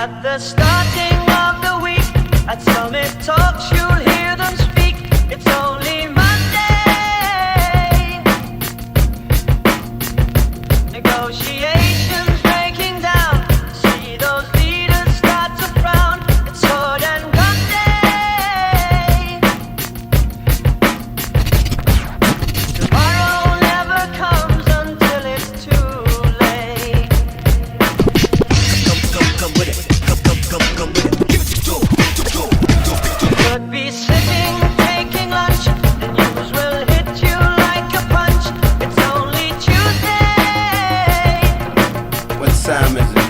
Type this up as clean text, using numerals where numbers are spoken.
At the starting of the week, at Summit Talks, you'll hear them speak. It's only Monday. Negotiations breaking down. See those leaders start to frown. It's sword and gun day. Tomorrow never comes until it's too late. Come with it. Come with it. Give it to Could be sitting, taking lunch. The news will hit you like a punch. It's only Tuesday. What time is it?